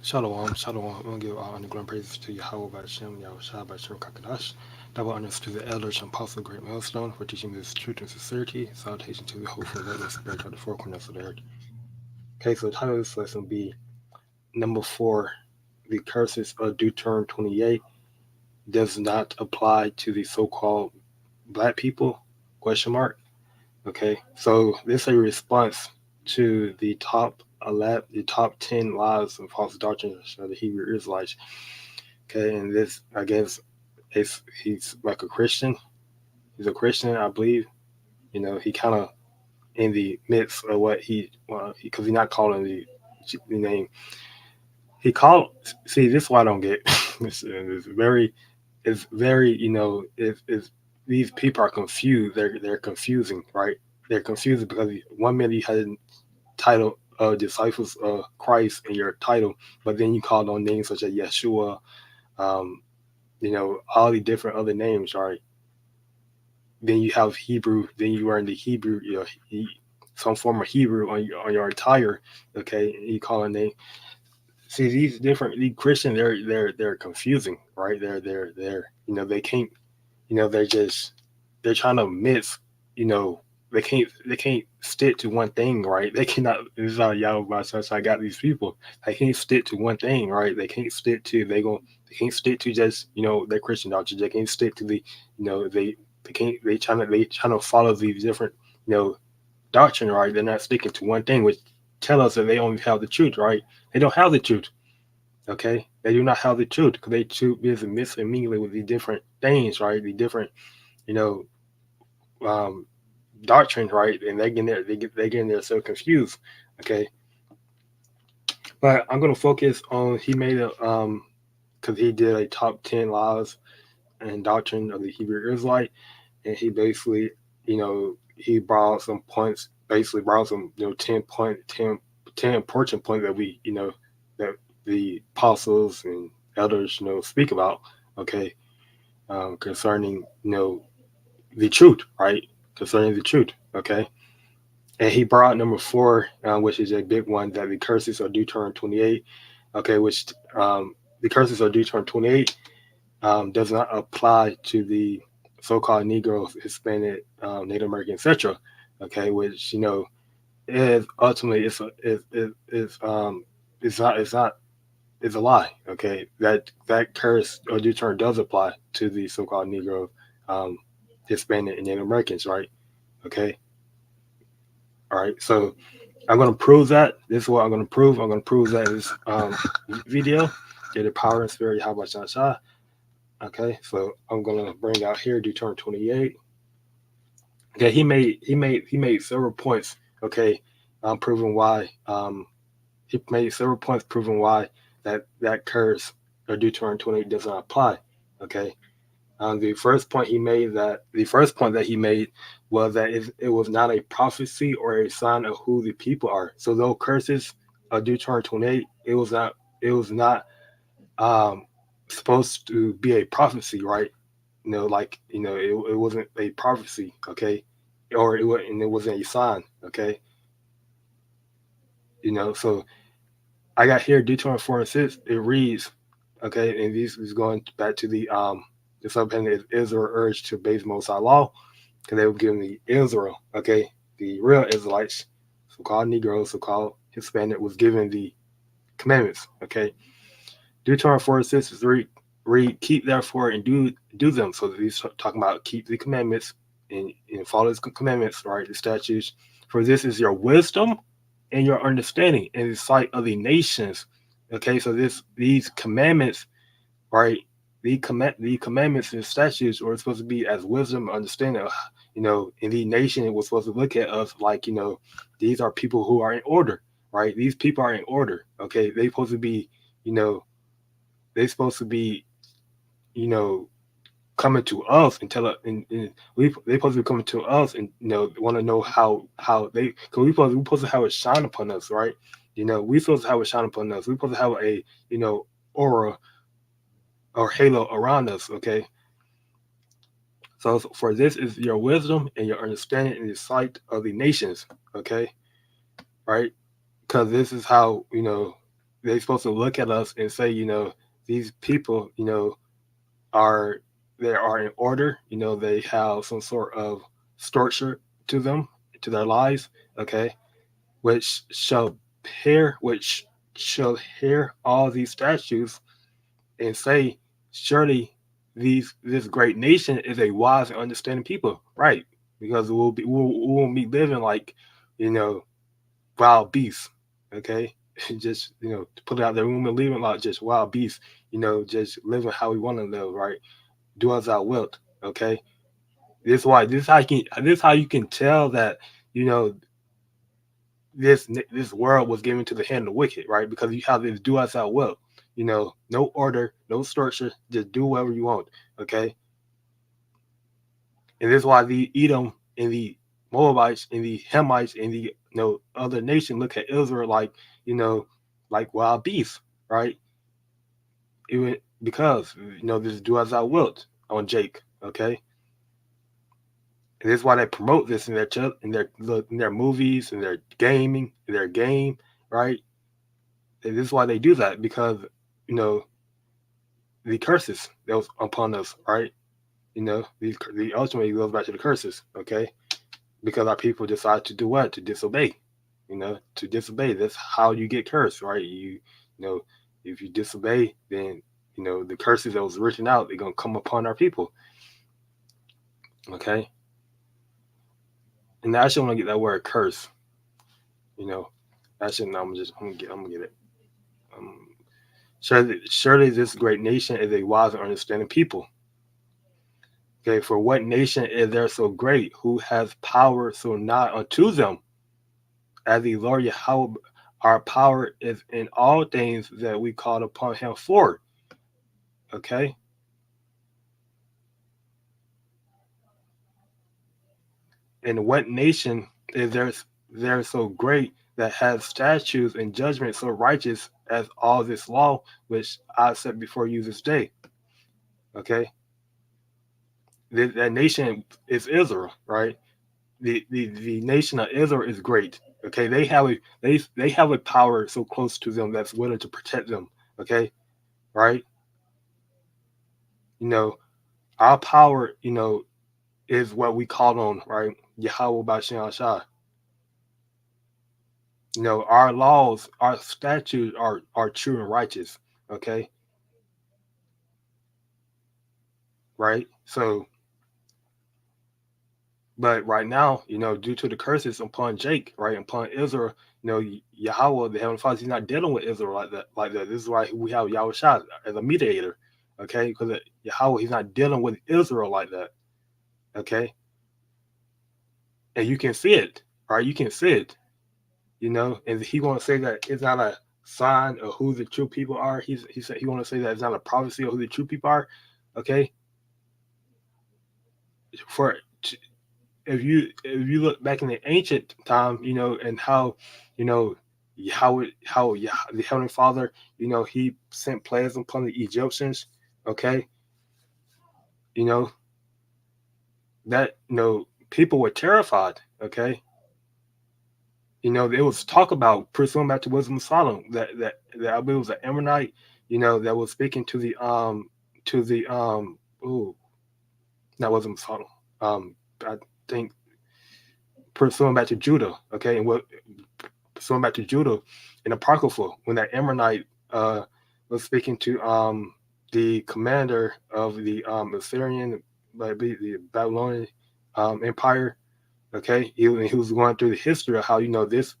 Shalom, shalom. I'm going to give all honor, glory, and praises to Yahawah BAHASHAM, Yahawashi BAHASHAM Kakadash. Double honors to the elders and apostle, great milestone, for teaching this truth and sincerity. Salutation to the hopeful letter, spirit of the four corners of the earth. Okay, so the title of this lesson will be number 4. The curses of Deuteronomy 28 does not apply to the so-called black people? Question mark. Okay, so this is a response to the top 10 lies and false doctrines of the Hebrew Israelites. Okay, and this, I guess, he's like a Christian. He's a Christian, I believe. He kind of in the midst of what because he's not calling the name. He called. See, this is what I don't get. It's very. If these people are confused, they're confusing, right? They're confused because one minute you had a title disciples of Christ in your title, but then you called on names such as Yeshua, um, all the different other names, right? Then you have Hebrew, then you are in the Hebrew, some form of Hebrew on your attire, okay? And you call a name. See, these Christians, they're confusing, right? They're they can't, they're just they're trying to mix, you know, they can't stick to one thing, right? They cannot. This is how YAHAWAH, I got these people. They can't stick to one thing, right? They can't stick to just their Christian doctrine. They can't stick to they can't they trying to follow these different you know doctrine, right? They're not sticking to one thing, which tell us that they only have the truth, right? They don't have the truth. Okay, they do not have the truth because they too busy mixing mingling with these different things, right? The different you know um, doctrines, right? And they get in there so confused. Okay, but I'm gonna focus on he made a because he did a top 10 laws and doctrine of the Hebrew Israelite, and he basically he brought some points, basically brought some 10 important points that that the apostles and elders speak about. Okay, concerning the truth, right? Concerning the truth. Okay. And he brought number 4, which is a big one, that the curses are Deuteronomy 28. Okay, which the curses are Deuteronomy 28 does not apply to the so-called Negroes, Hispanic, Native American, etc. Okay, which is ultimately it's not it's a lie. Okay, that curse or Deuteronomy does apply to the so-called Negro, um, Hispanic, and Native Americans, right? Okay, all right. So I'm going to prove that. This is what I'm going to prove. I'm going to prove that in this video. Get the power and spirit. How about Shah? Okay. So I'm going to bring out here Deuteronomy 28. Okay. He made several points. Okay. Proving why. He made several points proving why that curse or Deuteronomy 28 does not apply. Okay. The first point that he made was that it was not a prophecy or a sign of who the people are. So those curses of Deuteronomy 28, it was not um, supposed to be a prophecy, right? It wasn't a prophecy, okay, or it wasn't a sign, okay. So I got here Deuteronomy 4 and 6. It reads, okay, and this is going back to the subheading is Israel urged to obey the Most High law, because they were given the Israel, okay, the real Israelites, so-called Negroes, so-called Hispanic, was given the commandments, okay. Deuteronomy 4 and 6 is read, keep therefore and do them. So he's talking about keep the commandments and follow his commandments, right? The statutes. For this is your wisdom and your understanding in the sight of the nations. Okay, so these commandments, right? The commandments and statutes were supposed to be as wisdom and understanding. In the nation, it was supposed to look at us like, these are people who are in order, right? These people are in order. Okay, you know, they supposed to be, you know, coming to us and tell us, and they supposed to be coming to us and want to know how they, because we supposed to have a shine upon us, right? We supposed to have a shine upon us. We supposed to have a aura or halo around us. Okay, so for this is your wisdom and your understanding in the sight of the nations. Okay, right? Because this is how they're supposed to look at us and say, these people, are they are in order. They have some sort of structure to them, to their lives. Okay, which shall hear all these statutes and say, surely this great nation is a wise and understanding people, right? Because we won't be living like, you know, wild beasts. Okay, just to put it out there, we won't be living like just wild beasts. Just living how we want to live, right? Do as thou wilt. Okay, this is how you can tell that you know this world was given to the hand of the wicked, right? Because you have this do as thou wilt. No order, no structure, just do whatever you want. Okay, and this is why the Edom and the Moabites and the Hamites and the other nation look at Israel like like wild beasts, right? Even because this do as thou wilt on Jake. Okay, and this is why they promote this in their movies and their gaming, their game, right? And this is why they do that, because you know the curses that was upon us, right? The ultimately goes back to the curses, okay? Because our people decide to do what? To disobey. To disobey. That's how you get cursed, right? If you disobey, then the curses that was written out, they're gonna come upon our people. Okay. And I actually want to get that word curse. Actually, no, I'm gonna get it. Surely this great nation is a wise and understanding people. Okay, for what nation is there so great, who has power so nigh unto them? As the Lord Yahawah, our power is in all things that we call upon him for. Okay? And what nation is there so great that has statutes and judgment so righteous as all this law which I set before you this day? Okay? That nation is Israel, right? The nation of Israel is great. Okay, they have a power so close to them that's willing to protect them. Okay, right? Our power, is what we call on, right? YAHAWASHI. Our laws, our statutes are true and righteous. Okay, right? So, but right now, due to the curses upon Jake, right, upon Israel, Yahawah, the Heavenly Father, he's not dealing with Israel like that. Like that. This is why we have Yahushua as a mediator, okay? Because Yahawah, he's not dealing with Israel like that, okay? And you can see it, right? You can see it, And he want to say that it's not a sign of who the true people are. He said he want to say that it's not a prophecy of who the true people are, okay? For if you look back in the ancient time, and how, the Heavenly Father, he sent plagues upon the Egyptians, okay, that people were terrified, okay. It was talk about pursuing back to wisdom of Solomon that I believe it was an Ammonite, that was speaking to the ooh, that wasn't Solomon. I think pursuing back to Judah, okay, and what pursuing back to Judah in Apocrypha when that Ammonite was speaking to the commander of the Assyrian, the Babylonian Empire. Okay, he was going through the history of how these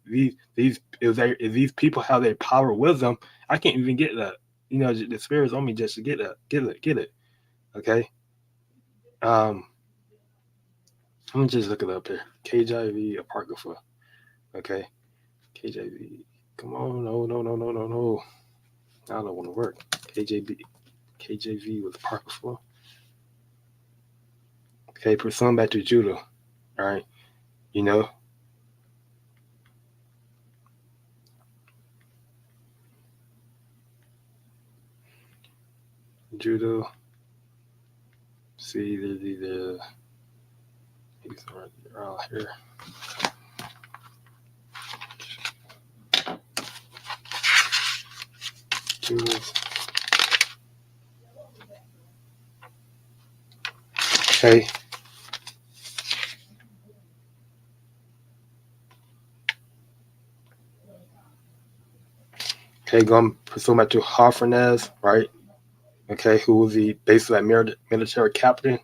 people have their power with them. I can't even get that. The spirit is on me just to get it. Okay. Let me just look it up here. KJV Apocrypha. Okay. KJV. Come on, no. I don't want to work. KJV was Apocrypha. Okay, pursuing back to Judah. All right. Judah. See the he's right here. Okay. Okay, going pursue back to Hafernez, right? Okay, who was the basically military captain.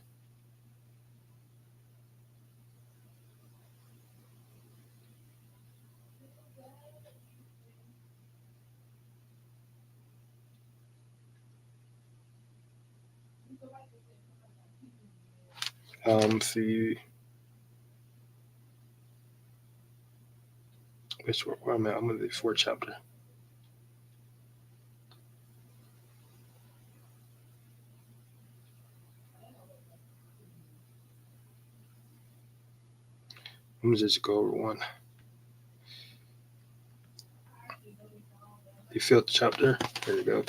See which where I'm at. I'm in the fourth chapter. Let me just go over one. The fifth chapter. There you go.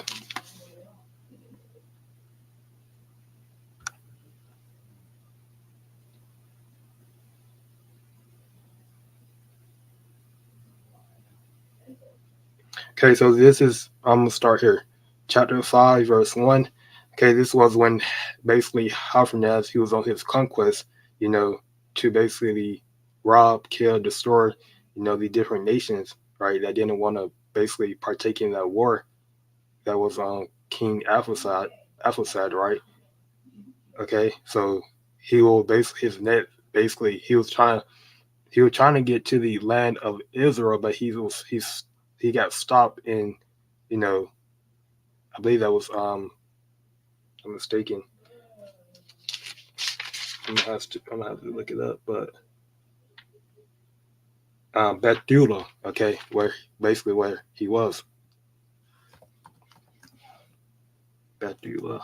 Okay, so this is, I'm going to start here. Chapter 5, verse 1. Okay, this was when basically Hafernez, he was on his conquest, to basically rob, kill, destroy, the different nations, right, that didn't want to basically partake in that war that was on King Aphelsad, right? Okay, so he will basically, his net, basically, he was trying to get to the land of Israel, but he got stopped in, I believe that was I'm mistaken. I'm gonna have to look it up, but Bethula, okay, where he was. Bethula.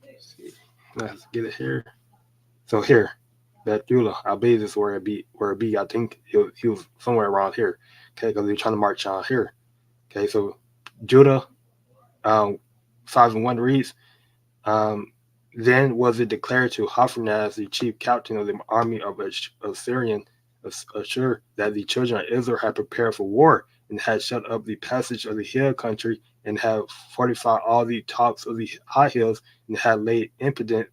Let's see. Let's get it here. So here, Bethula, I believe this is where it be. I think he was somewhere around here. Okay, because they're trying to march on here. Okay, so Judah, 5:1 reads, then was it declared to Hafernaz, the chief captain of the army of Assyrian, Ashur, that the children of Israel had prepared for war and had shut up the passage of the hill country and had fortified all the tops of the high hills and had laid impediments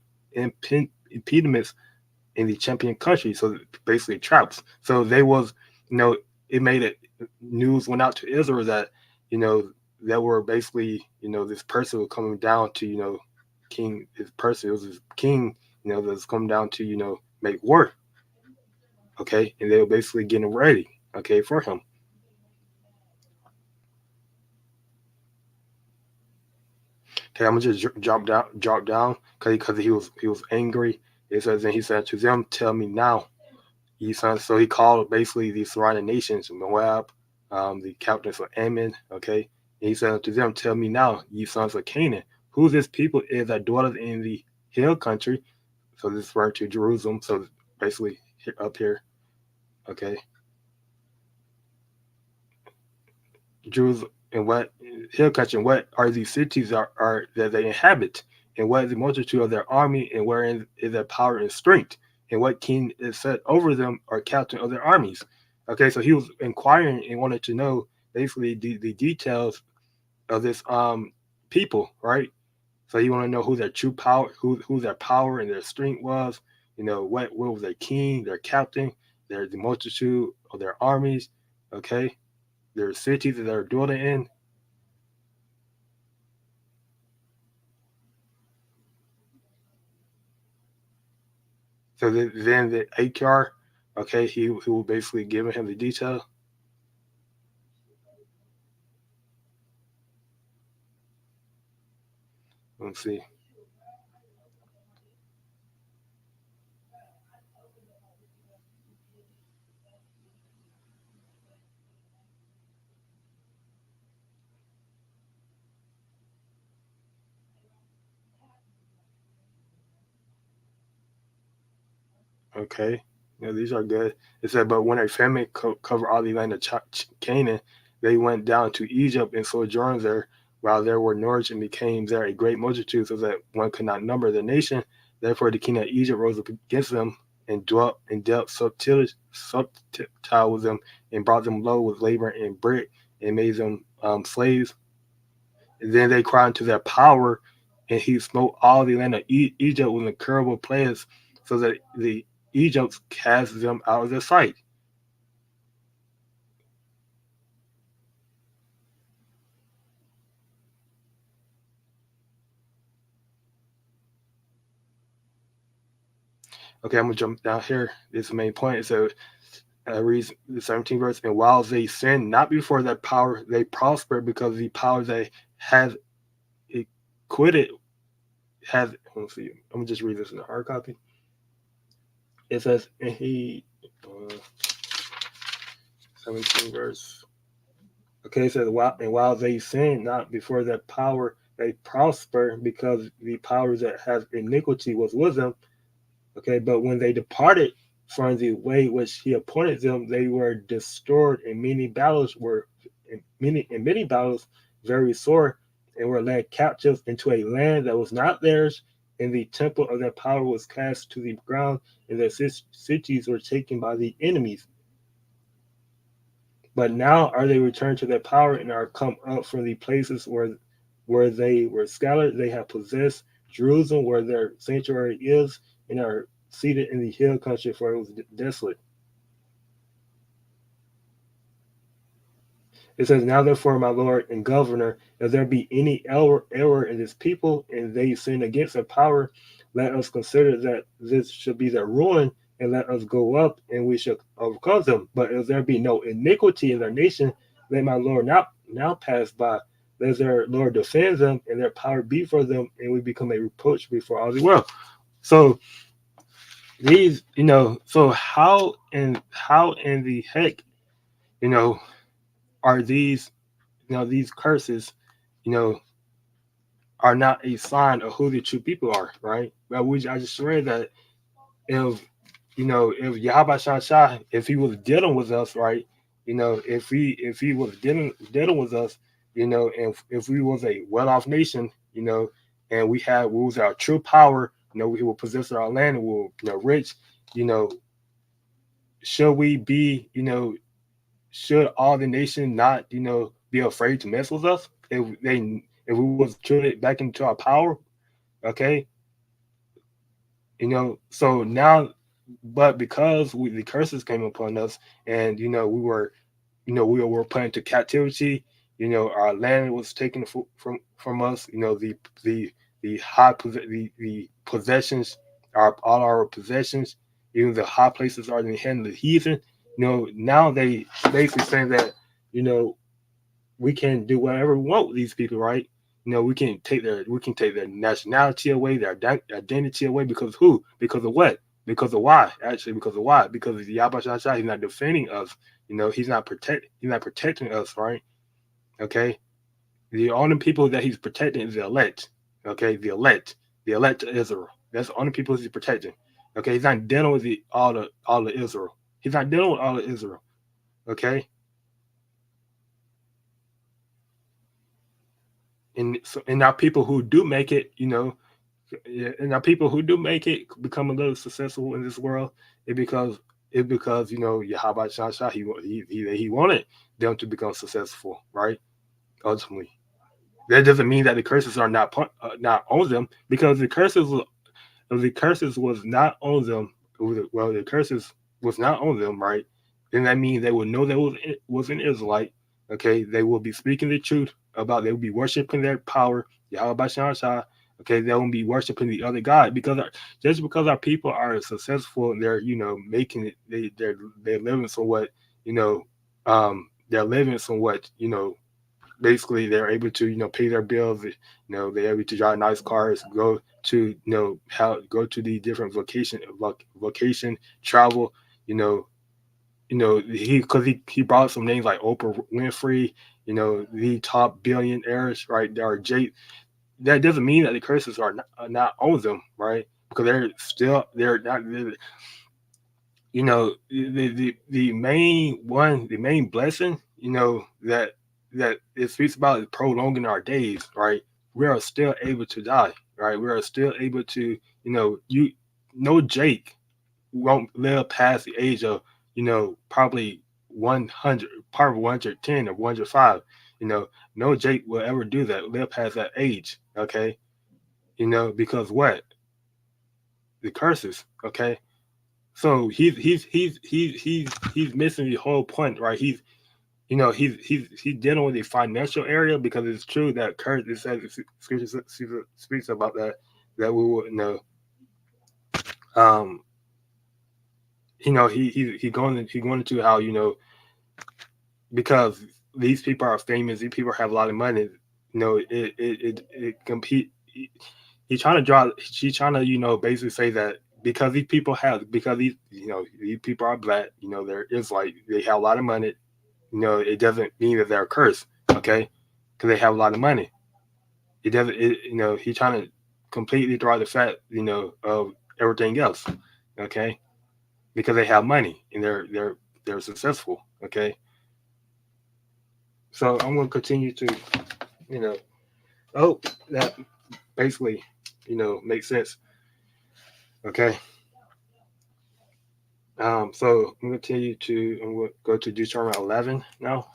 in the champion country. So basically traps. So they was, it made it, news went out to Israel that, there were basically, this person was coming down to, king, his person, it was his king, that's coming down to, make war. Okay. And they were basically getting ready, okay, for him. Okay, I'm gonna just drop down, because he was angry. It says, and he said to them, "Tell me now, ye sons." So he called basically the surrounding nations, Moab, the captains of Ammon. Okay, and he said to them, "Tell me now, ye sons of Canaan, who this people is that dwelleth in the hill country." So this is referring to Jerusalem. So basically up here. Okay, Jews and what hill country, and what are these cities are that they inhabit, and what is the multitude of their army, and wherein is their power and strength, and what king is set over them or captain of their armies. Okay, so he was inquiring and wanted to know basically the details of this people, right? So you want to know who their true power, who their power and their strength was, what was their king, their captain, the multitude of their armies, okay, their cities that they're dwelling in. So then the HR, okay, he will basically give him the detail. Let's see. Okay, these are good. It said, but when a famine covered all the land of Canaan, they went down to Egypt and sojourned there, while there were nourished and became there a great multitude, so that one could not number the nation. Therefore, the king of Egypt rose up against them and dwelt and dealt subtile with them, and brought them low with labor and brick and made them slaves. And then they cried unto their power, and he smote all the land of Egypt with incurable plagues, so that the Egypts cast them out of their sight. Okay, I'm gonna jump down here. This is the main point. So reads the 17th verse, and while they sinned not before that power, they prospered because the power they had quitted has. Let's see. I'm gonna just read this in the hard copy. It says, and he 17th verse. Okay, it says, while they sinned not before that power, they prosper because the power that has iniquity was with them. Okay, but when they departed from the way which he appointed them, they were destroyed, and many battles very sore, and were led captives into a land that was not theirs, and the temple of their power was cast to the ground, and their cities were taken by the enemies. But now are they returned to their power, and are come up from the places where they were scattered. They have possessed Jerusalem, where their sanctuary is, and are seated in the hill country, for it was desolate. It says, now therefore, my Lord and Governor, if there be any error in this people, and they sin against their power, let us consider that this should be their ruin, and let us go up, and we shall overcome them. But if there be no iniquity in their nation, let my Lord now pass by. Let their Lord defend them, and their power be for them, and we become a reproach before all the world. So these, so how in the heck, are these, these curses, are not a sign of who the true people are, right? Well, I just read that if if YAHAWASHI, if he was dealing with us, right, if he was dealing with us, and if we was a well-off nation, and we was our true power, we will possess our land and we'll, rich, you know, should we be, should all the nation not, be afraid to mess with us if we was truly back into our power, okay? So now, but because the curses came upon us, and we were put into captivity. Our land was taken from us. The the possessions, all our possessions, even the high places are in the hand of the heathen. Now they basically saying that you know we can do whatever we want with these people, right? We can take their nationality away, their identity away, because who? Because of what? Because of why? Actually, because of why? Because Yahweh he's not defending us. He's not protecting us, right? Okay. The only people that he's protecting is the elect. Okay, the elect of Israel. That's the only people he's protecting. Okay, he's not dealing with all of Israel. He's not dealing with all of Israel. Okay, and now people who do make it, and now people who do make it become a little successful in this world, because Yahweh Shah he wanted them to become successful, right? Ultimately, that doesn't mean that the curses are not on them, because the curses was not on them. Well, the curses was not on them, right? Then that means they will know that was an Israelite. Okay, they will be speaking the truth about. They will be worshiping their power, Yahweh Shah. Okay, they won't be worshiping the other God, because just because our people are successful and they're making it, they're living somewhat, they're living somewhat, basically they're able to pay their bills, they're able to drive nice cars, go to go to the different vocation travel, he because he brought some names like Oprah Winfrey, the top billionaires, right? There are that doesn't mean that the curses are not on them, right? Because they're not the main blessing, that it speaks about is prolonging our days, right? We are still able to die, right? We are still able to, Jake won't live past the age of, probably 100, part of 110 or 105. No Jake will ever do that, live past that age. Okay. Because what? The curses. Okay. So he's missing the whole point, right? He's dealing with the financial area, because it's true that curse. It says scripture speaks about that we will um he going into how because these people are famous, these people have a lot of money. It compete. He's trying to draw. She's trying to basically say that because these people are black. They're Israelite. They have a lot of money. It doesn't mean that they're cursed. Okay, because they have a lot of money. It doesn't. He's trying to completely draw the fact of everything else. Okay, because they have money and they're successful. Okay. So I'm going to continue to, I hope that basically, makes sense. Okay. So I'm going to go to Deuteronomy 11 now.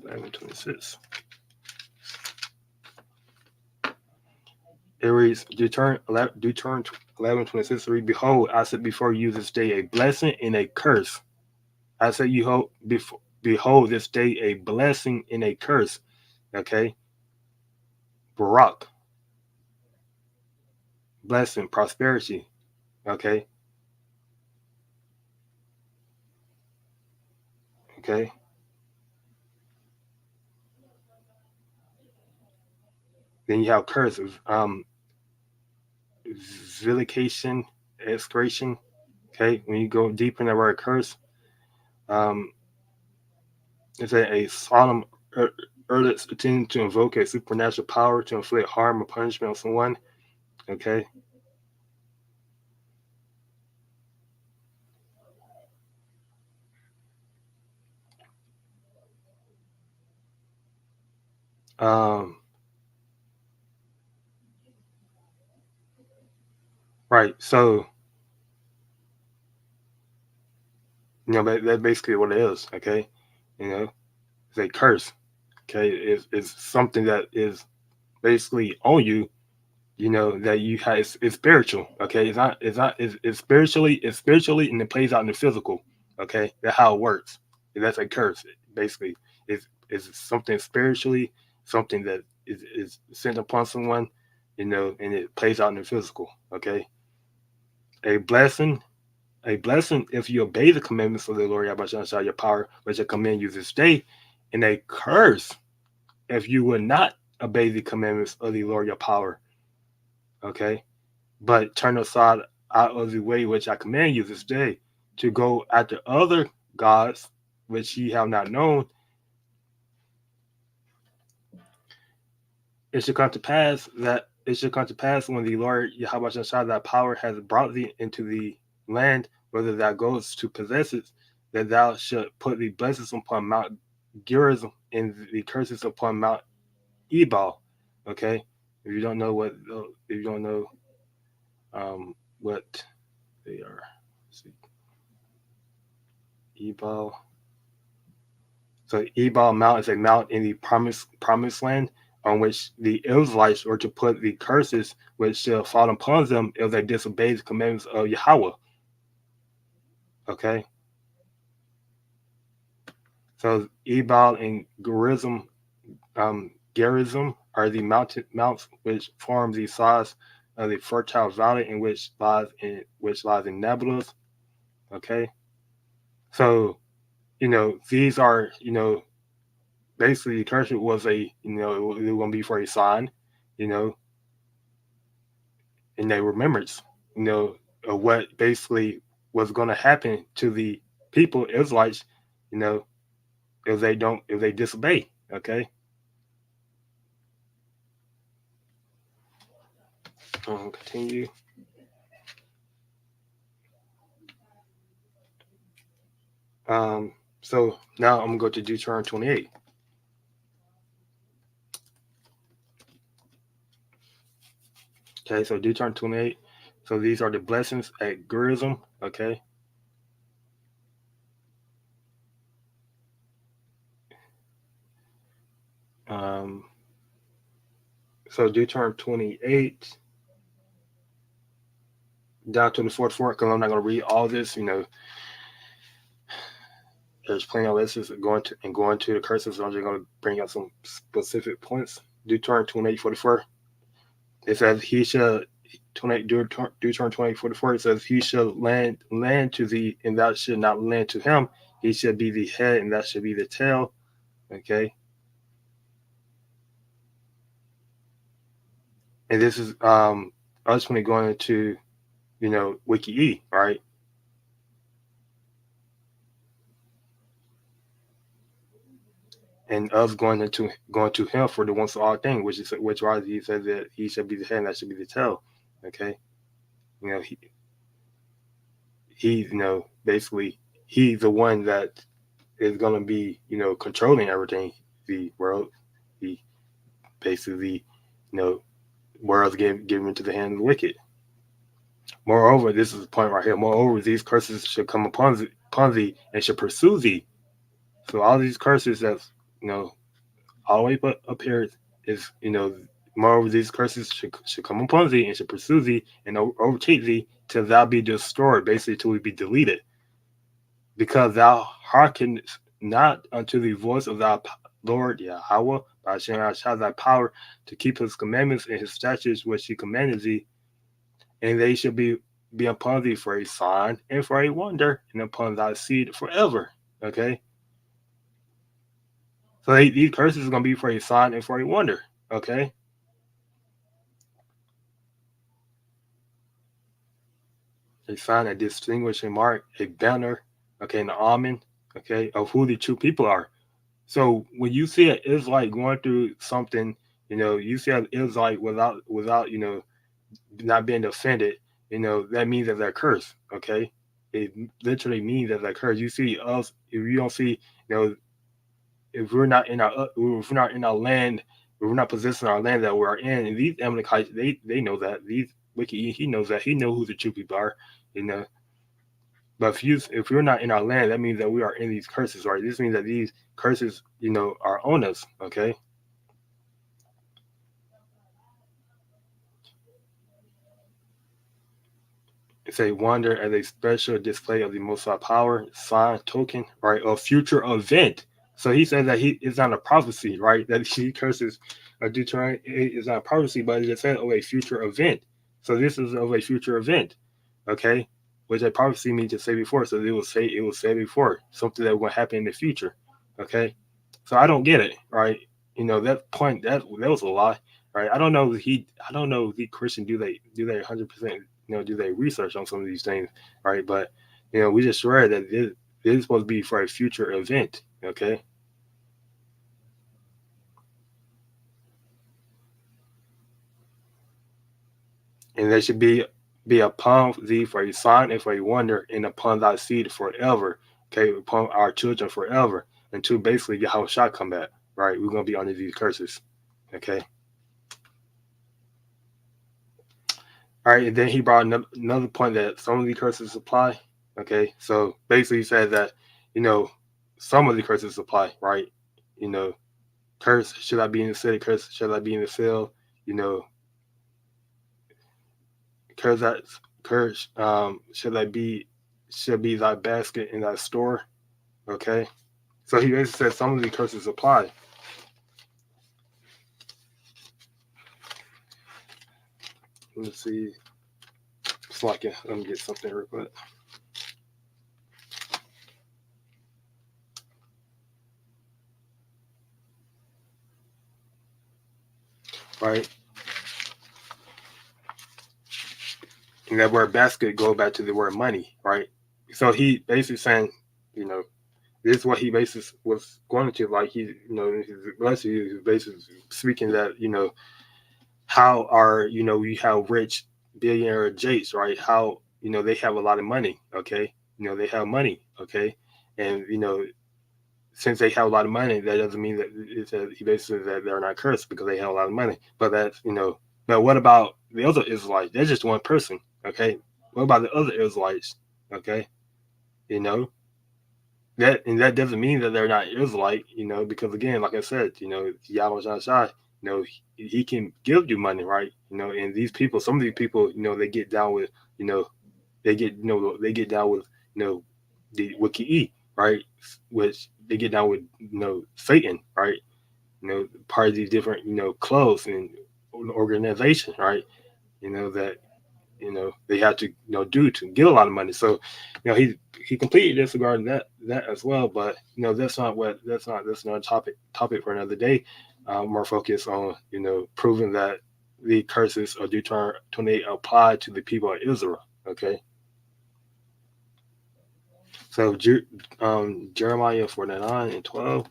(11:26). It reads, Deuteronomy 11:26 read, behold, I set before you this day a blessing and a curse. I said, behold this day a blessing and a curse. Okay. Barak. Blessing, prosperity. Okay. Okay. Then you have curses. Vilification, execration. Okay. When you go deep in the word curse, it's a solemn earnest attempt to invoke a supernatural power to inflict harm or punishment on someone. Okay. Right. So, that's basically what it is. Okay. It's a curse. Okay. It's something that is basically on you, that you have. It's spiritual. Okay. It's spiritually, and it plays out in the physical. Okay. That's how it works. That's a curse. Basically, it's something spiritually, something that is sent upon someone, and it plays out in the physical. Okay. A blessing if you obey the commandments of the Lord Yahawah your power, which I command you this day, and a curse if you will not obey the commandments of the Lord your power. Okay. But turn aside out of the way which I command you this day, to go after other gods which ye have not known. It should come to pass when the Lord Yahawah thy power has brought thee into the land, whether thou goest to possess it, that thou should put the blessings upon Mount Gerizim and the curses upon Mount Ebal. Okay, if you don't know what they are, let's see. Ebal. So Ebal Mount is a mount in the promised land, on which the Israelites were to put the curses which shall fall upon them if they disobey the commandments of Yahawah. Okay. So Ebal and Gerizim are the mounts which form the size of the fertile valley in which lies in Nablus. Okay. So, these are, basically the curse was it was going to be for a sign, and a remembrance, of what basically was going to happen to the people, Israelites, if they disobey. Okay. Continue. So now I'm going to go to Deuteronomy 28. Okay, so Deuteronomy 28, So these are the blessings at Gerizim, okay? Um, so Deuteronomy 28 down to the fourth fork, because I'm not going to read all this. There's plenty of lists going to the curses. So I'm just going to bring out some specific points. Deuteronomy 28:44. It says he shall Deuteronomy 28:44. It says he shall land to thee, and thou should not land to him. He shall be the head, and thou should be the tail. Okay. And this is ultimately going into Wiki E, right? And us going to him for the once for all thing, which he says that he should be the head and that should be the tail. Okay. He basically he's the one that is gonna be, controlling everything, the world. He basically, world's given into the hand of the wicked. Moreover, this is the point right here. Moreover, these curses should come upon thee and should pursue thee. So all these curses that's all the way up here is moreover these curses should come upon thee and should pursue thee and overtake thee till thou be destroyed, basically till we be deleted, because thou hearkenest not unto the voice of thy Lord YAHAWAH, BAHASHAM, thy power to keep his commandments and his statutes which he commanded thee, and they shall be upon thee for a sign and for a wonder, and upon thy seed forever. Okay. So these curses are going to be for a sign and for a wonder. Okay. A sign, a distinguishing mark, a banner, okay, an almond, okay, of who the true people are. So when you see an Israelite going through something, you see an Israelite without not being offended, that means that they're cursed. Okay. It literally means that they're cursed. You see us, if you don't see, if we're not in our land, if we're not possessing our land that we're in, and these Amalekites, they know that. These wicked, he knows that. He knows who the true people are, But if we're not in our land, that means that we are in these curses, right? This means that these curses, are on us, okay? It's a wonder as a special display of the Most High power, sign, token, right, of future event. So he says that it's not a prophecy, right? That he curses Deuteronomy is not a prophecy, but it just said of a future event. So this is of a future event, okay? Which a prophecy means to say before. So it will say before something that will happen in the future, okay? So I don't get it, right? That point that was a lie, right? I don't know if the Christian do they 100%, do they research on some of these things, right? But we just read that this is supposed to be for a future event, okay? And they should be upon thee for a sign and for a wonder, and upon thy seed forever, okay? Upon our children forever, until basically YAHAWASHI come back, right? We're gonna be under these curses, okay? All right, and then he brought another point that some of the curses apply. Okay, so basically he said that some of the curses apply, right? Curse should I be in the city? Curse should I be in the field? Curse should be thy basket in thy store. Okay, so he basically said some of the curses apply. Let's see. It's like let me get something real quick. Right. And that word basket go back to the word money, right? So he basically saying, this is what he basically was going to, like, he, his basically speaking that, how are, we have rich billionaire Jakes, right? How, they have a lot of money, okay? They have money, okay? And, since they have a lot of money, that doesn't mean that he basically said that they're not cursed because they have a lot of money. But that's, but what about the other Israelites? They're just one person, Okay, what about the other Israelites? Okay, you know that doesn't mean that they're not Israelite. Because again, like I said, YAHAWASHI, he can give you money, right? And these people, some of these people, they get down with, they get down with, the Wiki E, right? Which they get down with, Satan, right? Part of these different, clubs and organizations, right? That they have to do to get a lot of money. So he completely disregarded that as well. But that's not a topic for another day. More focused on proving that the curses of Deuteronomy 28 apply to the people of Israel. Okay, so Jeremiah 49 and 12.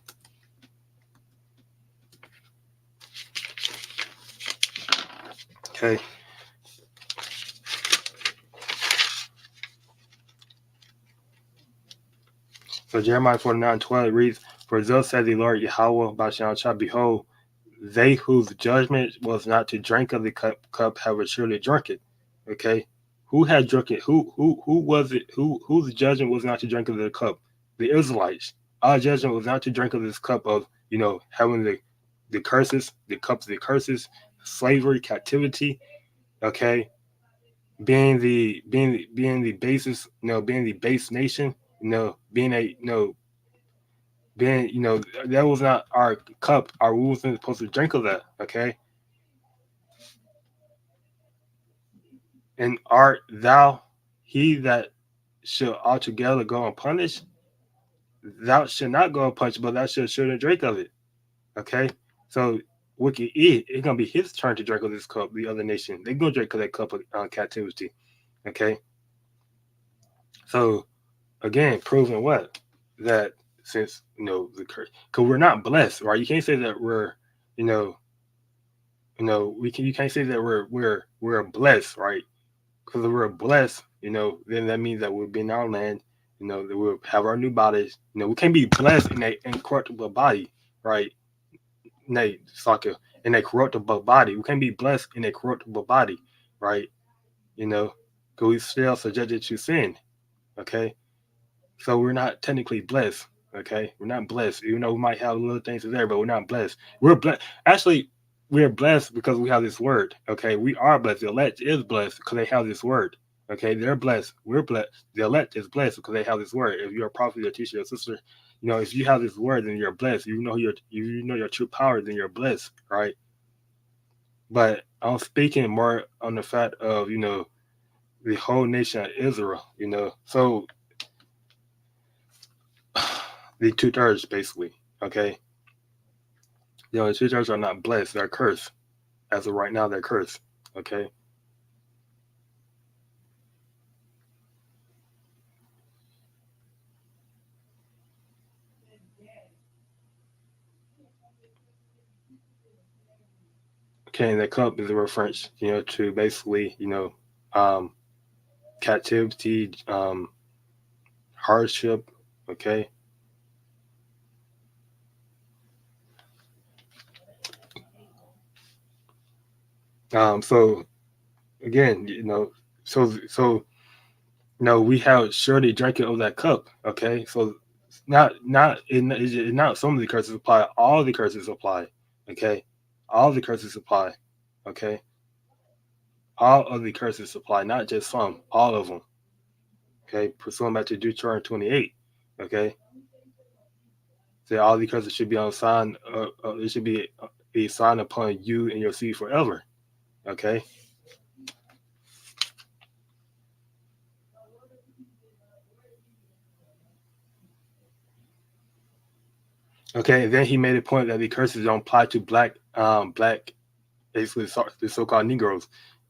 Okay. So Jeremiah 49:12 reads, "For thus says the Lord Yahawah BAHASHAM, behold, they whose judgment was not to drink of the cup have surely drunk it." Okay, who had drunk it? Who was it? Whose judgment was not to drink of the cup? The Israelites. Our judgment was not to drink of this cup of having the curses, the cups of the curses, slavery, captivity. Okay, being the basis, being the base nation, being a being that was not our cup. Our we wasn't supposed to drink of that. Okay, and art thou he that should altogether go unpunished? Thou should not go unpunished, but thou shouldn't drink of it. Okay, so wicked it's gonna be his turn to drink of this cup. The other nation, they're gonna drink of that cup of captivity. Okay, so again, proving what? That since the curse, because we're not blessed, right? You can't say that we're you know you can't say that we're blessed, right? Because if we're blessed, then that means that we'll be in our land, that we'll have our new bodies. We can't be blessed in a incorruptible body, right? In a corruptible body. We can't be blessed in a corruptible body, right? Because we still subjected to sin. Okay, so we're not technically blessed. Okay, we're not blessed. Even though we might have little things there, but we're not blessed. We're blessed. Actually, we're blessed because we have this word. Okay, we are blessed. The elect is blessed because they have this word. Okay, they're blessed. We're blessed. The elect is blessed because they have this word. If you're a prophet, your teacher, your sister, if you have this word, then you're blessed. You know your true power, then you're blessed, right? But I'm speaking more on the fact of the whole nation of Israel. So the 2/3 basically. Okay, the 2/3 are not blessed; they're cursed. As of right now, they're cursed. Okay. Okay, and the cup is a reference, to basically, um, captivity, hardship. Okay. So again, we have surely drinking of that cup. Okay, so not some of the curses apply. All the curses apply. Okay, all the curses apply. Okay, all of the curses apply, not just some. All of them. Okay, pursuing back to Deuteronomy 28. Okay, say all the curses should be on sign. It should be a sign upon you and your seed forever. Okay. Okay. And then he made a point that the curses don't apply to black, basically the so-called Negroes.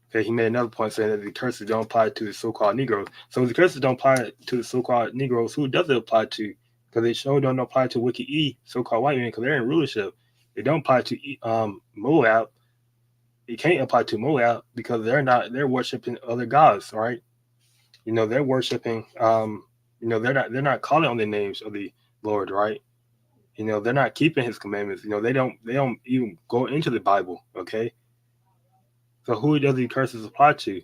Okay. He made another point saying that the curses don't apply to the so-called Negroes. So if the curses don't apply to the so-called Negroes, who does it apply to? Because they sure don't apply to Wiki E, so-called white men, because they're in rulership. They don't apply to Moab. It can't apply to Moab because they're worshiping other gods, right? They're worshiping they're not calling on the names of the Lord, right? They're not keeping his commandments. They don't even go into the Bible. Okay, so who does the curses apply to?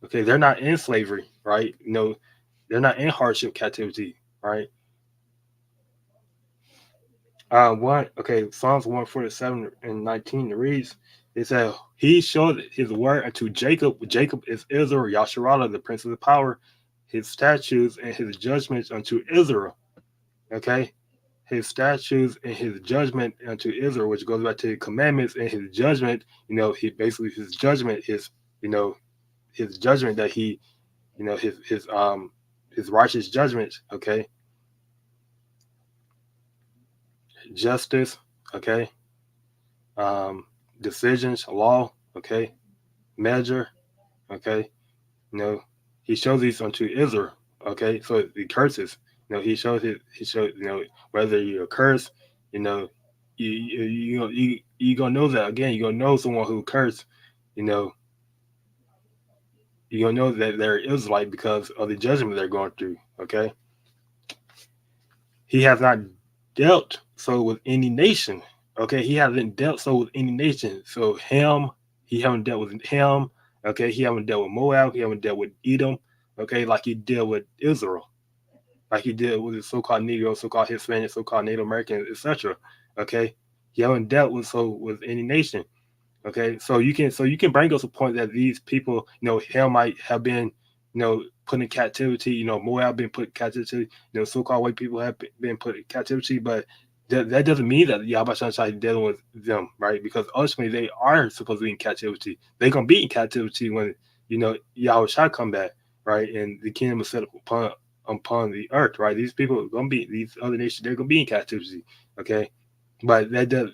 Okay, they're not in slavery, right? They're not in hardship captivity, right? Psalms 147 and 19 reads, it says, He showed his word unto Jacob. Jacob is Israel, Yasharallah, the Prince of the Power, his statutes and his judgments unto Israel. Okay, his statutes and his judgment unto Israel, which goes back to his commandments and his judgment. He basically his judgment, you know his judgment that he, his righteous judgments. Okay, justice. Okay, um, decisions, law. Okay, measure. Okay, you know he shows these unto Israel. Okay, so the curses. He showed whether you're cursed. You know, you gonna know that again. You gonna know someone who cursed. You know, you gonna know that they're Israelite because of the judgment they're going through. Okay, he has not dealt so with any nation. Okay, he hasn't dealt so with any nation. So he haven't dealt with him. Okay, he haven't dealt with Moab. He haven't dealt with Edom. Okay, like he dealt with Israel, like he did with the so-called Negro, so-called Hispanic, so-called Native American, etc. Okay, he haven't dealt with any nation. Okay, so you can bring us a point that these people, Ham might have been, put in captivity. Moab been put in captivity. So-called white people have been put in captivity, but that doesn't mean that Yahweh is dealing with them, right? Because ultimately they are supposed to be in captivity. They're gonna be in captivity when Yahweh shall come back, right? And the kingdom is set upon the earth, right? These people are gonna be these other nations. They're gonna be in captivity, okay? But that does,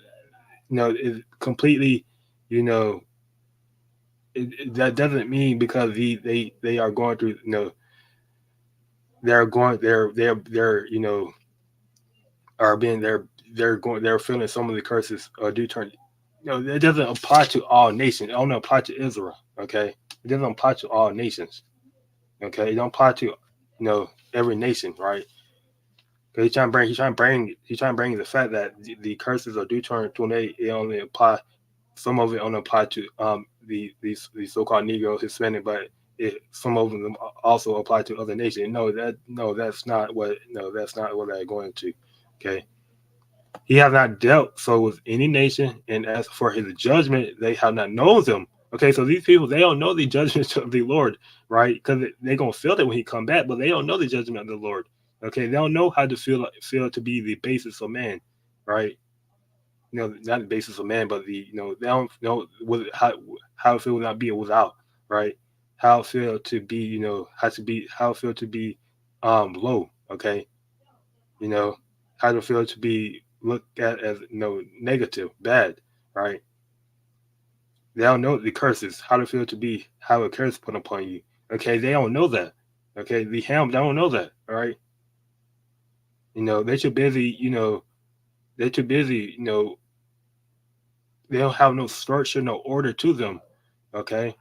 is completely, you know, that doesn't mean because they are going through, they're are being they're feeling some of the curses do turn. It doesn't apply to all nations. It only apply to Israel. Okay, it doesn't apply to all nations. Okay, it don't apply to every nation, right? Because he's trying to bring the fact that the curses of Deuteronomy 28 it only apply. Some of it only apply to the so-called Negro, Hispanic, but some of them also apply to other nations. That's not what they're going to. Okay, he has not dealt so with any nation, and as for his judgment, they have not known them. Okay, so these people they don't know the judgments of the Lord, right? Because they're gonna feel it when he come back, but they don't know the judgment of the Lord. Okay, they don't know how to feel to be the basis of man, right? Not the basis of man, but they don't know how it feel not be without, right? How it feel to be, how it feel to be low, okay? You know, how to feel to be looked at as negative, bad, right? They don't know the curses, how to feel to be how a curse put upon you. Okay, they don't know that. Okay, the Ham don't know that, all right? They're too busy, they're too busy, they don't have no structure, no order to them. Okay.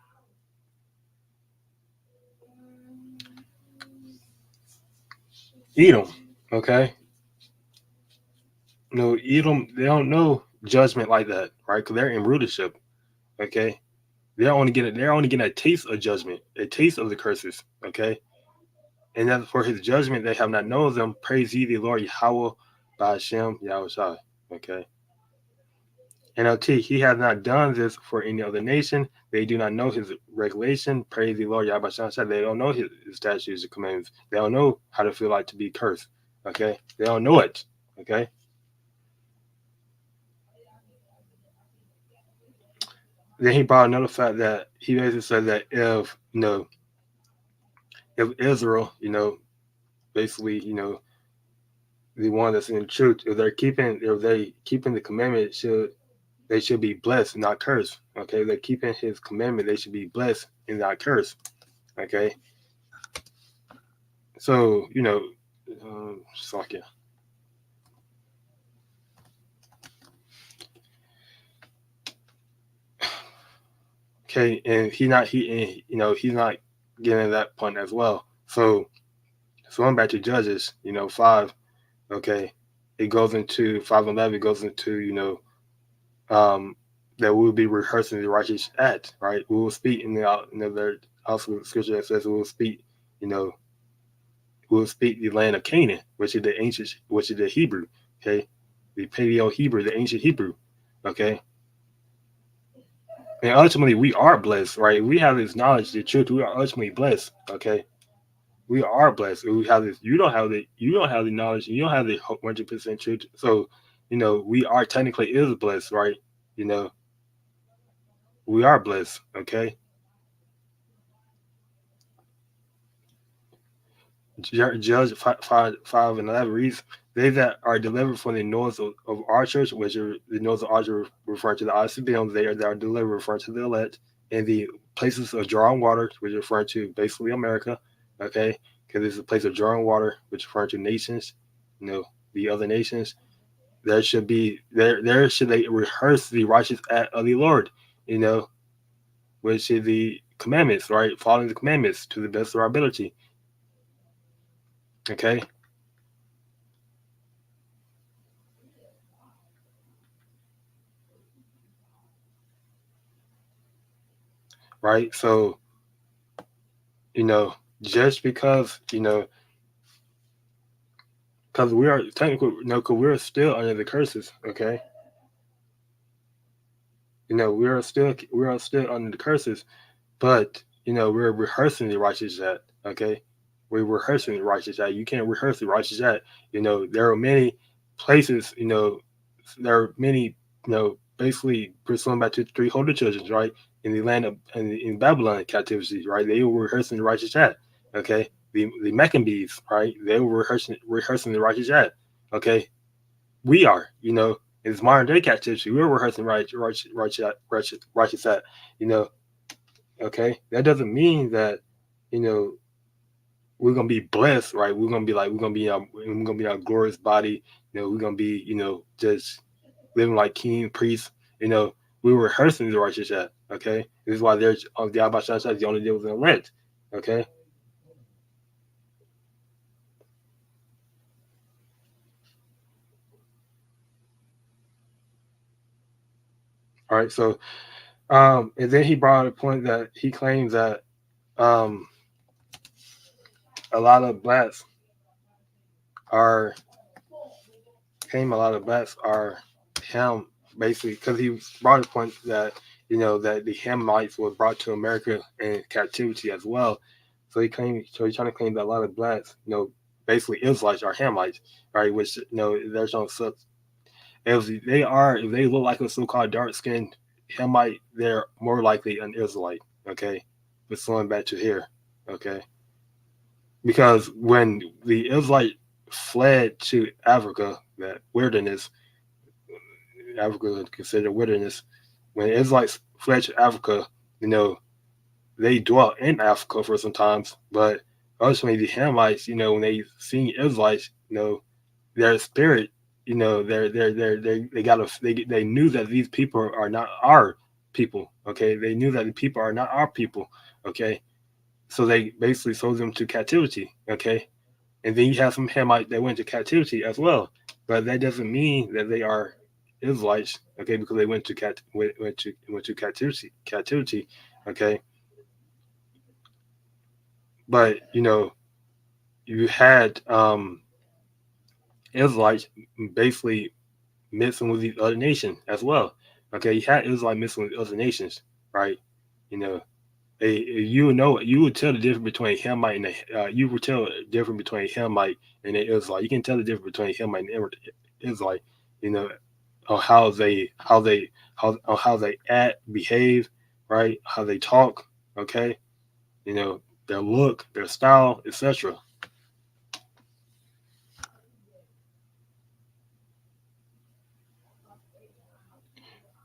Edom. Okay. Edom, they don't know judgment like that, right? Because they're in rulership. Okay. They're only getting a taste of judgment, a taste of the curses. Okay. And as for his judgment, they have not known them. Praise ye the Lord Yahawah, BAHASHAM, YAHWASHI. Okay. NLT, he has not done this for any other nation. They do not know his regulation. Praise the Lord Yahweh. They don't know his statutes and commandments. They don't know how to feel like to be cursed. Okay. They don't know it. Okay. Then he brought another fact that he basically said that if Israel, basically, the one that's in the truth, if they keeping the commandment, they should be blessed, not cursed. Okay, they're keeping his commandment, they should be blessed and not cursed. Okay, so Slakia. Okay, and he's not getting that point as well. So going back to Judges, 5. Okay, it goes into 5:11. It goes into that we'll be rehearsing the righteous act, right? We will speak in the also scripture that says we'll speak, we'll speak the land of Canaan, which is the ancient, which is the Hebrew, okay, the Paleo Hebrew, the ancient Hebrew, okay. And ultimately, we are blessed, right? We have this knowledge, the truth. We are ultimately blessed, okay. We are blessed. We have this. You don't have the. You don't have the knowledge. You don't have the 100% truth. So, we are technically is blessed, right? You know, we are blessed, okay. Judge 5:11 reads, "They that are delivered from the noise of our church, which are the noise of our church, referring to the ICBMs, they are that are delivered, referring to the elect, and the places of drawing water, which is referring to basically America, okay, because it's a place of drawing water, which is referring to nations, the other nations. There should be there should they rehearse the righteous act of the Lord, you know, which is the commandments, right? Following the commandments to the best of our ability, okay." Right? So, you know, just because, because we are technically, because we're still under the curses, okay? We are still under the curses, but we're rehearsing the righteous act, okay? We're rehearsing the righteous act. You can't rehearse the righteous act. There are many places, there are many, basically pursuing back to the three older children, right? In the land of in Babylon captivity, right? They were rehearsing the righteous act, okay? The Maccabees, right? They were rehearsing the righteous act, okay? We are, in this modern day captivity, we're rehearsing righteous act, you know, okay? That doesn't mean that, you know, we're gonna be blessed, right? We're gonna be our glorious body, we're gonna be, just living like king, priest, you know, we were rehearsing the righteous act, okay? This is why there's the YAHAWASHI is the only deal with the elect, okay? All right, so and then he brought a point that he claims that um a lot of blacks are a lot of blacks are Ham, basically, because he brought a point that that the Hamites were brought to America in captivity as well. So he's trying to claim that a lot of blacks, basically Israelites are Hamites, right? Which there's no such. If they look like a so-called dark skinned Hamite, they're more likely an Israelite. Okay, but going back to here, okay, because when the Israelite fled to Africa, that wilderness, Africa is considered wilderness. When Israelites fled to Africa, you know, they dwelt in Africa for some times, but ultimately the Hamites, when they seen Israelites, their spirit, they knew that these people are not our people. Okay, they knew that the people are not our people. Okay, so they basically sold them to captivity. Okay, and then you have some Hamites that went to captivity as well, but that doesn't mean that they are Israelites. Okay, because they went to captivity. Okay, but you had Israelites basically mixing with these other nations as well. Okay, you had Israelites mixing with other nations, right? You know, you would tell the difference between Hamite and you would tell the difference between Hamite and the Israelite. You can tell the difference between Hamite and Israelite. You know, on how they act, behave, right? How they talk, okay? Their look, their style, etc.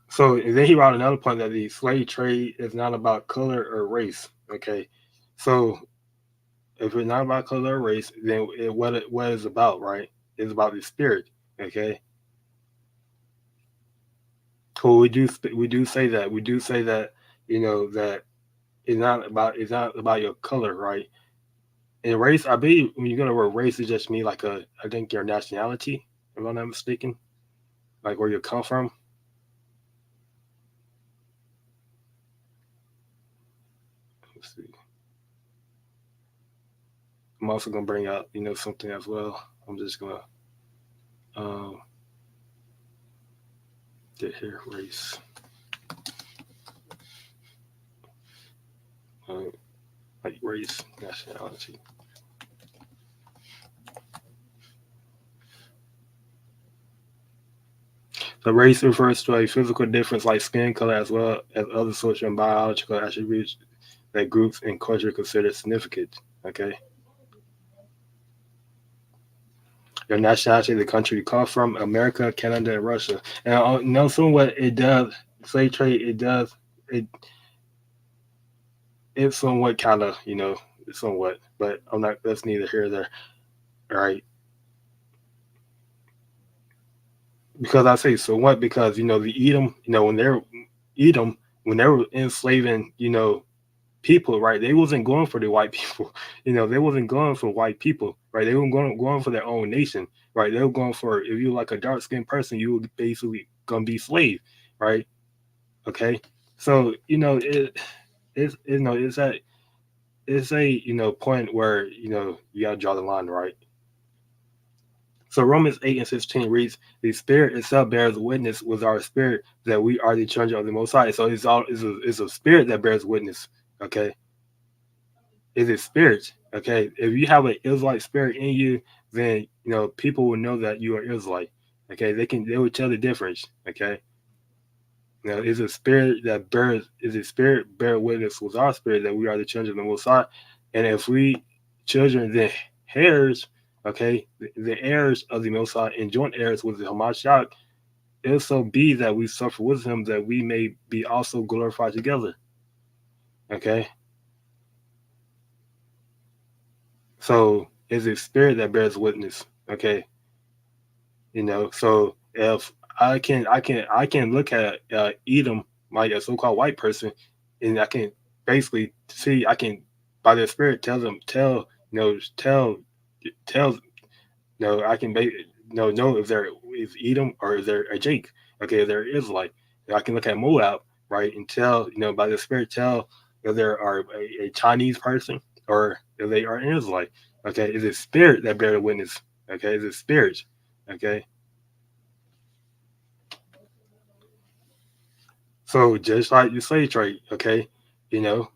So and then he brought another point that the slave trade is not about color or race. Okay, so if it's not about color or race, then what it's about, right? It's about the spirit. Okay, cool. We do say that that it's not about your color, right? And race, I believe when you go to word race, it just means like I think your nationality, if I'm not mistaken, like where you come from. Let's see. I'm also gonna bring out, something as well. I'm just gonna get here race, like race, nationality. So race refers to a physical difference like skin color as well as other social and biological attributes that groups and culture consider significant. Okay. Your nationality, the country you come from, America, Canada, and Russia. And somewhat it does, slave trade, it's somewhat kind of, somewhat, but I'm not, that's neither here nor there. All right. Because I say somewhat because, the Edom, Edom, when they were enslaving, people, right? They wasn't going for the white people. They wasn't going for white people, right? They were going for their own nation, right? They were going for, if you like a dark skinned person, you were basically gonna be slave, right? Okay. So, it's a point where you gotta draw the line, right? So Romans 8 and 16 reads, the spirit itself bears witness with our spirit that we are the children of the Most High. So it's a spirit that bears witness. Okay. Is it spirit? Okay. If you have an Israelite spirit in you, then people will know that you are Israelite. Okay. They will tell the difference. Okay. Is a spirit that bear witness with our spirit that we are the children of the Most High? And if we children, then heirs, okay, the heirs of the Most High and joint heirs with the Hamashiach, it'll so be that we suffer with him that we may be also glorified together. Okay. So it's a spirit that bears witness. Okay. So if I can look at Edom, like a so-called white person, and I can basically see, I can by the spirit tell I can know if they're is Edom or is there a Jake. Okay, if they're Israelite. I can look at Moab, right, and tell by the spirit tell if there are a Chinese person or if they are an Israelite. Okay, is it spirit that bear witness? Okay, is it spirit? Okay. So just like you say, Trey, okay, you know,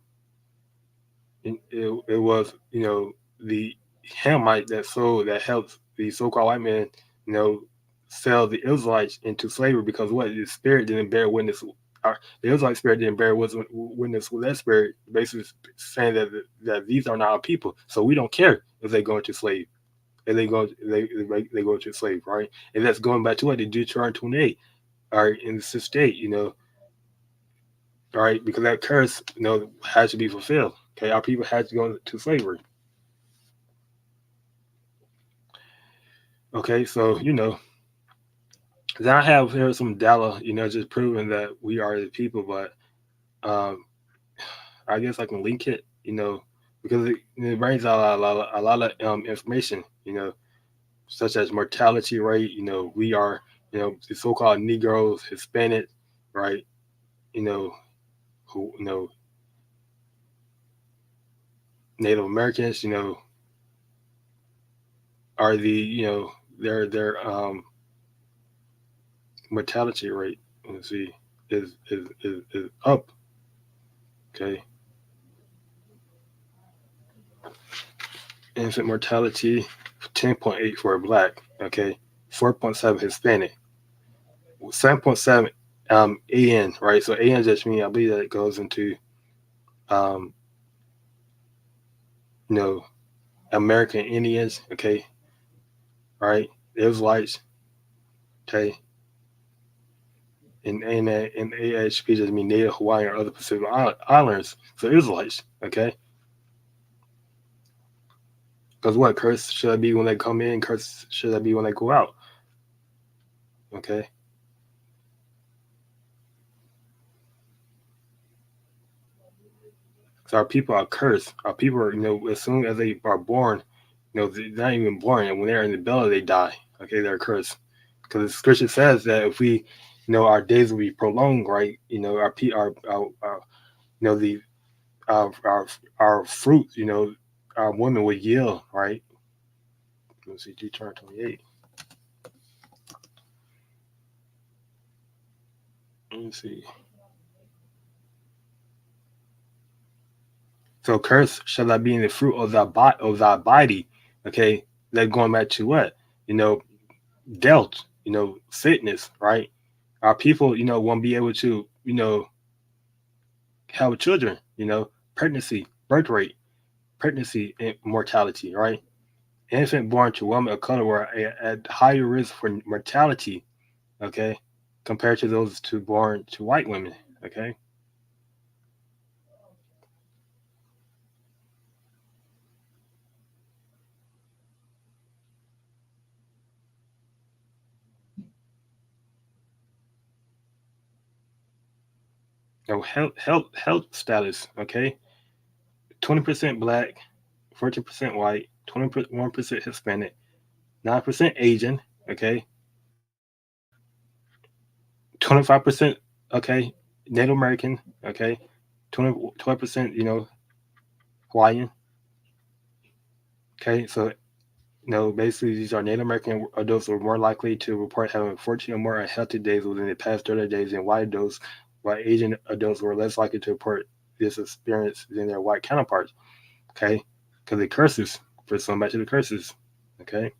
it was, the Hamite that helped the so-called white man, you know, sell the Israelites into slavery because what the spirit didn't bear witness. The Israelite spirit didn't bear witness with that spirit, basically saying that these are not our people. So we don't care if they go into slave, if they go into slave, right? And that's going back to what the Deuteronomy 28, all right, in the 68, all right, because that curse, has to be fulfilled. Okay, our people had to go into slavery. Okay, so then I have here some data, just proving that we are the people, but um, I guess I can link it, because it brings out a lot of information, such as mortality rate. We are, the so-called Negroes, Hispanic, right? Who, Native Americans, are the, their mortality rate, let's see, is up. Okay. Infant mortality 10.8 for black. Okay. 4.7 Hispanic. 7.7 AN, right? So AN just means, I believe that it goes into um, you know, American Indians, okay, right? Israelites, okay. And AHP just mean Native Hawaiian or other Pacific Islanders. So Israelites, okay. Because what curse should I be when they come in? Curse should I be when they go out? Okay. So our people are cursed. Our people are, as soon as they are born, they're not even born, and when they're in the belly, they die. Okay, they're cursed. Because the scripture says that if we, our days will be prolonged, right? Our the our fruit, our women would yield, right? Let's see, Deuteronomy 28. Let me see. So curse shall not be in the fruit of thy body. Okay, that going back to what? You know, dealt, sickness, right? Our people, won't be able to, have children, pregnancy, birth rate, pregnancy and mortality, right? Infant born to women of color were at higher risk for mortality, okay, compared to those to born to white women, okay? So health status, okay? 20% black, 14% white, 21% Hispanic, 9% Asian, okay? 25%, okay, Native American, okay? 12%, Hawaiian, okay? So, basically these are Native American adults who are more likely to report having 14 or more unhealthy days within the past 30 days than white adults, while Asian adults were less likely to report this experience than their white counterparts, okay? Because the curses, first going back to the curses, okay?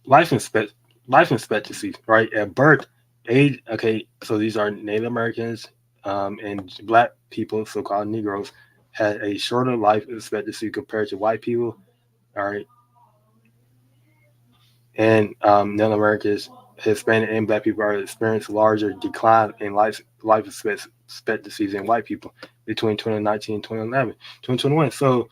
life expect life expectancy, right? At birth, age. Okay, so these are Native Americans and Black people, so-called Negroes, had a shorter life expectancy compared to white people. All right, and Native Americans, Hispanic, and Black people are experiencing larger decline in life expectancies than white people between 2019 and 2011, 2021. So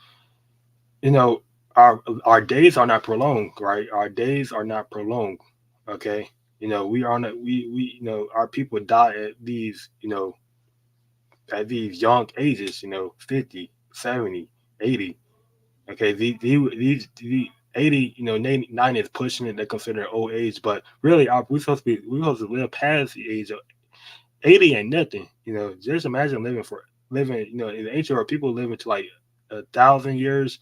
you know, our days are not prolonged, right? Our days are not prolonged. Okay. We are not we our people die at these young ages, 50, 70, 80. Okay, the 80, 90 is pushing it, they consider old age, but really we supposed to live past the age of 80 ain't nothing. Just imagine living, in the ancient world, people living to like 1,000 years,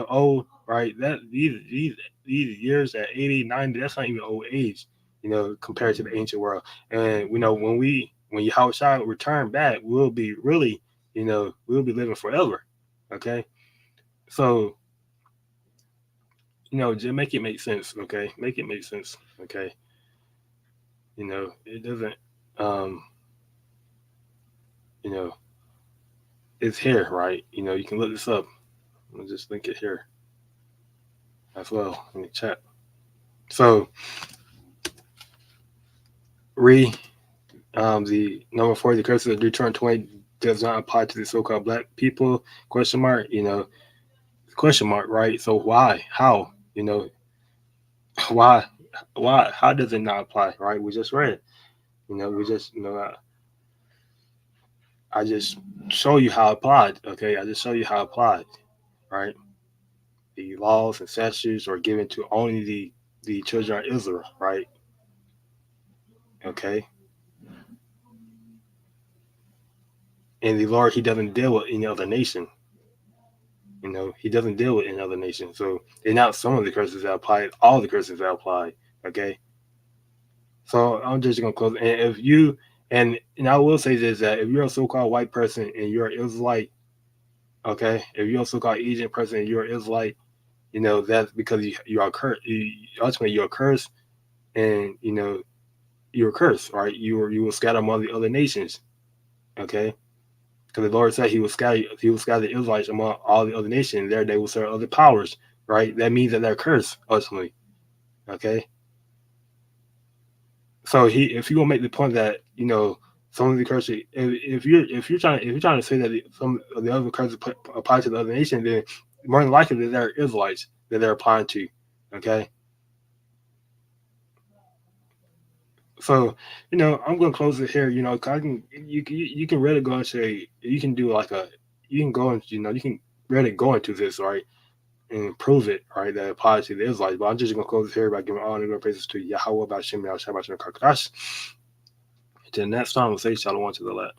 old, right? That these years at 80, 90, that's not even old age, compared to the ancient world. And when Yahawashi return back, we'll be really, we'll be living forever. Okay. So, just make it make sense, okay? Make it make sense. Okay. It doesn't you know, it's here, right? You can look this up. I'll just link it here as well in the chat. So re the number 4, the curses of Deuteronomy 20 does not apply to the so-called black people, question mark, question mark, right? So why? How? Why? How does it not apply, right? We just read, we just, I just show you how it applied, okay? I just show you how it applied, right? The laws and statutes are given to only the children of Israel, right? Okay? And the Lord, he doesn't deal with any other nation. He doesn't deal with any other nation. So they're not some of the curses that apply, all the curses that apply. Okay. So I'm just gonna close. And if you and I will say this, that if you're a so-called white person and you're an Israelite, okay, if you're a so-called Asian person and you're an Israelite, that's because you are cursed. Ultimately, you're cursed, and you're cursed, right? You will scatter among the other nations. Okay. Because the Lord said he will scatter the Israelites among all the other nations. There they will serve other powers, right? That means that they're cursed ultimately. Okay. So if you gonna make the point that some of the curses, if you're trying to say that some of the other curses apply to the other nation, then more than likely that they're Israelites that they're applying to. Okay. So I'm gonna close it here. 'Cause you can really go and say you can do like you can go and you can really go into this, right, and prove it, right, that applies to the Israelites. But I'm just gonna close it here by giving all the praises to Yahweh, BAHASHAM, Yahweh, Shabbat, Kakadash. Until next time, we'll say shalom to the lab.